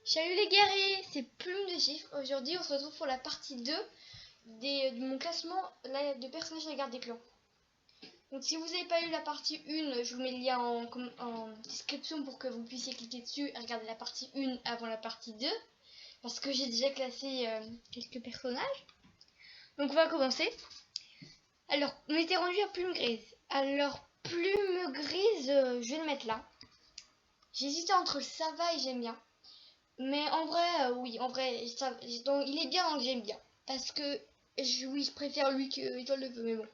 Salut les guerriers, c'est Plume de Chiffres. Aujourd'hui, on se retrouve pour la partie 2 de mon classement de personnages de la garde des clans. Donc si vous n'avez pas eu la partie 1, je vous mets le lien en description pour que vous puissiez cliquer dessus et regarder la partie 1 avant la partie 2. Parce que j'ai déjà classé quelques personnages. Donc on va commencer. Alors, on était rendu à Plume Grise. Alors, Plume Grise, je vais le mettre là. J'hésitais entre Sava et J'aime bien. Mais en vrai, oui, en vrai, donc, il est bien dans le J'aime bien. Parce que, oui, je préfère lui que Étoile de Feu, mais bon.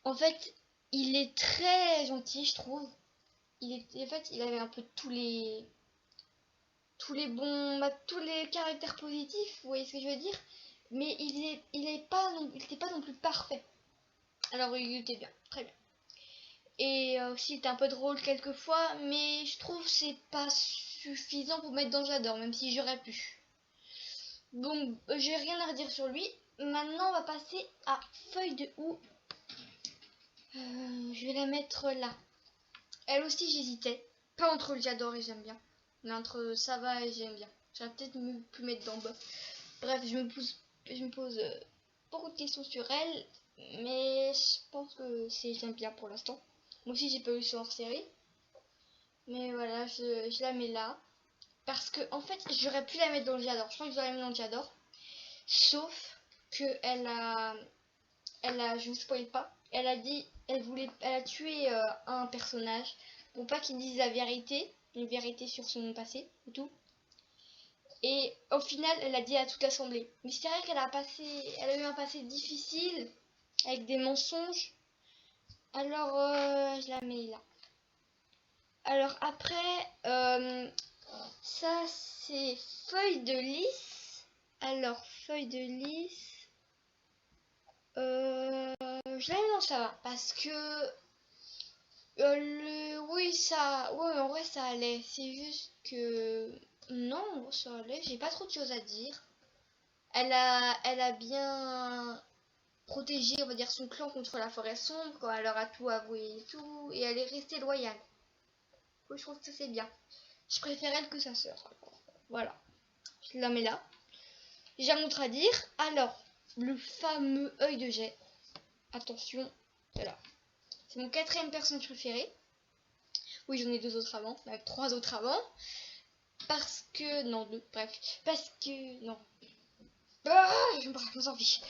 En fait, il est très gentil, je trouve. En fait, il avait un peu tous les bons, tous les caractères positifs, vous voyez ce que je veux dire. Mais il était pas non plus parfait. Alors, il était bien, très bien. Et aussi, il était un peu drôle quelquefois, mais je trouve que c'est pas suffisant pour mettre dans J'adore, même si j'aurais pu. Donc, j'ai rien à redire sur lui. Maintenant, on va passer à Feuille de Houx. Je vais la mettre là. Elle aussi, j'hésitais. Pas entre le J'adore et J'aime bien, mais entre ça va et J'aime bien. J'aurais peut-être pu mettre d'en bas. Bref, je me pose beaucoup de questions sur elle, mais je pense que c'est J'aime bien pour l'instant. Moi aussi, j'ai pas eu son hors-série. Mais voilà, je la mets là. Parce que, en fait, j'aurais pu la mettre dans le J'adore. Je pense que j'aurais mis dans le J'adore. Sauf que elle a, je vous spoil pas, elle a tué un personnage pour pas qu'il dise la vérité, une vérité sur son passé et tout. Et au final, elle a dit à toute l'assemblée. Mais c'est vrai elle a eu un passé difficile avec des mensonges. Alors, je la mets là. Alors après, ça c'est Feuille de Lys. Alors, Feuille de Lys. Je l'aime dans ça va parce que oui en vrai ça allait. C'est juste que non, ça allait. J'ai pas trop de choses à dire. Elle a bien protégé, on va dire, son clan contre la forêt sombre quand elle leur a tout avoué et tout, et elle est restée loyale. Oui, je trouve que ça c'est bien. Je préfère elle que sa sœur. Voilà, je la mets là. J'ai un autre à dire. Alors, le fameux œil de jet. Attention, voilà. C'est mon 4e personnage préféré. Oui, j'en ai 2 autres avant, 3 autres avant. Parce que... Non, 2, bref. Parce que... Non. Je m'en fiche.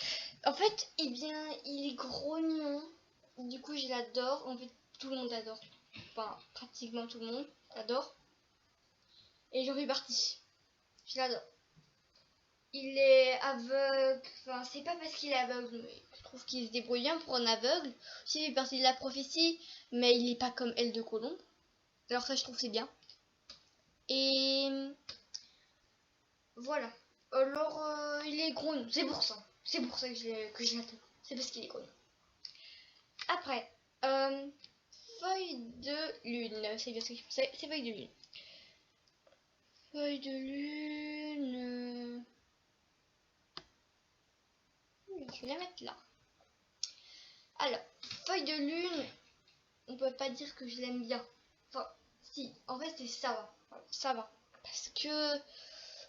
En fait, eh bien, il est grognon. Du coup, je l'adore. En fait, tout le monde l'adore. Enfin, pratiquement tout le monde l'adore. Et j'en fais partie. Je l'adore. Il est aveugle. Enfin, c'est pas parce qu'il est aveugle, mais je trouve qu'il se débrouille bien pour un aveugle. Il fait partie de la prophétie, mais il est pas comme elle de Colombe. Alors ça, je trouve c'est bien. Et voilà. Alors, il est grognon. C'est pour ça. C'est pour ça que je l'attends. C'est parce qu'il est grognon. Après, Feuille de Lune. C'est bien ce que je pensais. C'est Feuille de Lune. Feuille de Lune. Je vais la mettre là. Alors, Feuille de Lune. On peut pas dire que je l'aime bien. Enfin, si. En fait, c'est ça va. Voilà, ça va. Parce que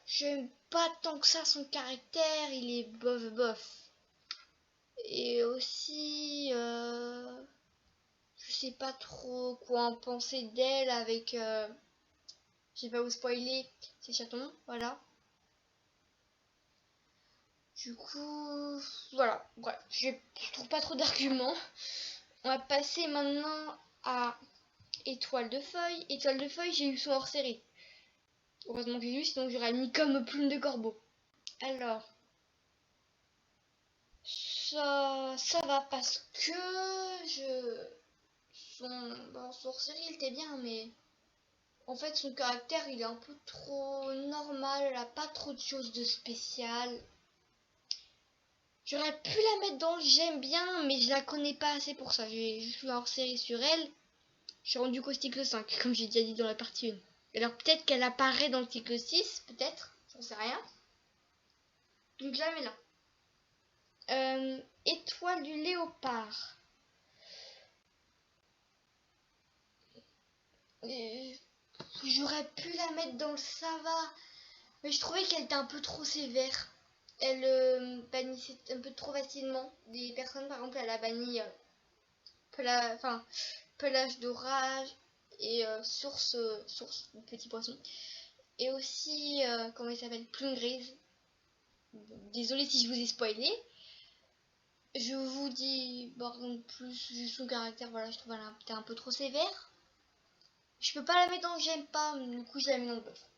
j'aime pas tant que ça son caractère. Il est bof bof. Et aussi, je sais pas trop quoi en penser d'elle avec, je vais pas vous spoiler, ses chatons, voilà. Du coup, voilà, bref, je trouve pas trop d'arguments. On va passer maintenant à Étoile de Feuille. Étoile de Feuille, j'ai eu son hors-série. Heureusement que j'ai eu, sinon j'aurais mis comme Plume de Corbeau. Alors, ça va parce que son hors-série il était bien, mais en fait son caractère il est un peu trop normal, elle a pas trop de choses de spécial. J'aurais pu la mettre dans le j'aime bien, mais je la connais pas assez pour ça. J'ai juste vu un hors-série sur elle. Je suis rendu qu'au cycle 5, comme j'ai déjà dit dans la partie 1. Alors peut-être qu'elle apparaît dans le cycle 6, peut-être, j'en sais rien. Donc je la mets là. Étoile du léopard. J'aurais pu la mettre dans le ça va, Mais je trouvais qu'elle était un peu trop sévère. Elle bannissait un peu trop facilement des personnes. Par exemple, elle a banni pelage d'orage et source de petits poissons. Et aussi, comment il s'appelle, plume grise. Désolée si je vous ai spoilé. Je vous dis, par contre, plus juste son caractère, voilà, je trouve qu'elle était un peu trop sévère. Je peux pas la mettre dans le j'aime pas, du coup je la mets dans le bof.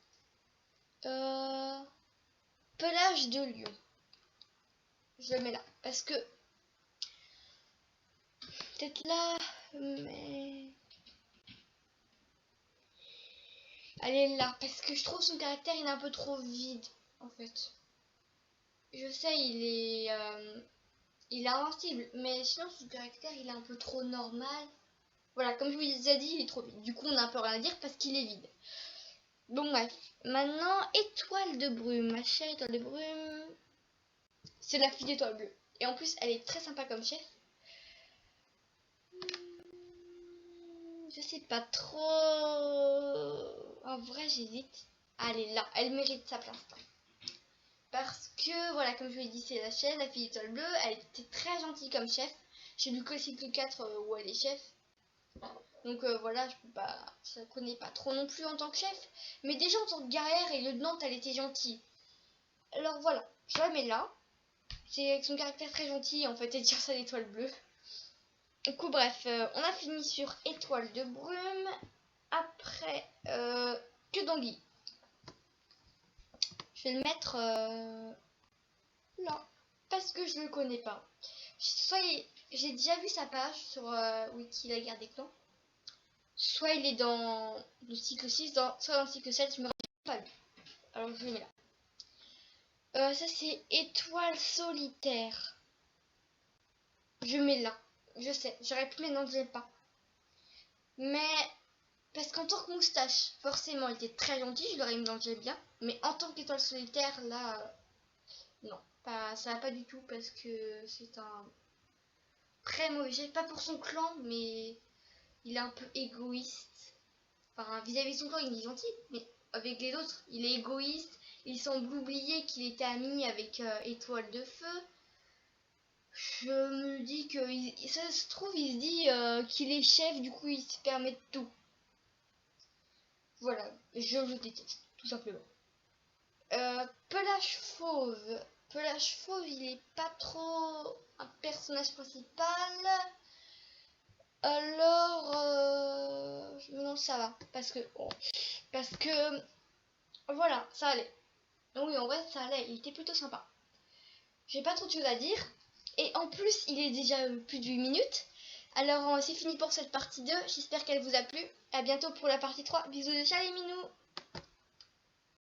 Pelage de lion. Je le mets là. Parce que, peut-être là, mais... Elle est là. Parce que je trouve son caractère, il est un peu trop vide, en fait. Je sais, il est invincible, mais sinon son caractère, il est un peu trop normal. Voilà, comme je vous ai dit, il est trop vide. Du coup, on n'a un peu rien à dire parce qu'il est vide. Bon, bref. Maintenant, étoile de brume. Ma chère étoile de brume, c'est la fille d'étoile bleue. Et en plus, elle est très sympa comme chef. Je sais pas trop. En vrai, j'hésite. Elle est là. Elle mérite sa place. Parce que, voilà, comme je vous l'ai dit, c'est la chef, la fille d'étoile bleue. Elle était très gentille comme chef. J'ai lu que le cycle 4 où elle est chef. Donc voilà, je la connais pas trop non plus en tant que chef. Mais déjà en tant que guerrière et lieutenant, elle était gentille. Alors voilà, je la mets là. C'est avec son caractère très gentil, en fait, et dire ça l'étoile bleue. Du coup, bref, on a fini sur étoile de brume. Après, que d'anguille. Je vais le mettre là, parce que je le connais pas. Soit j'ai déjà vu sa page sur Wiki la guerre des clans. Soit il est dans le cycle 6, soit dans le cycle 7, je me rappelle pas lui. Alors je le mets là. Ça c'est étoile solitaire. Je mets là. Je sais, j'aurais pu mettre dans le j'aime pas. Mais parce qu'en tant que moustache, forcément il était très gentil, je l'aurais mis dans le j'aime bien. Mais en tant qu'étoile solitaire, là, non. Ça va pas du tout parce que c'est un très mauvais chef. Pas pour son clan, mais il est un peu égoïste. Enfin, vis-à-vis de son clan, il est gentil, mais avec les autres, il est égoïste. Il semble oublier qu'il était ami avec Étoile de Feu. Je me dis que ça se trouve, il se dit qu'il est chef, du coup, il se permet tout. Voilà, je le déteste, tout simplement. Pelage Fauve. Pelage Fauve, il est pas trop un personnage principal. Alors, non, ça va. Parce que, voilà, ça allait. Oui, en vrai, ça allait. Il était plutôt sympa. J'ai pas trop de choses à dire. Et en plus, il est déjà plus de 8 minutes. Alors, c'est fini pour cette partie 2. J'espère qu'elle vous a plu. À bientôt pour la partie 3. Bisous de chat les minous.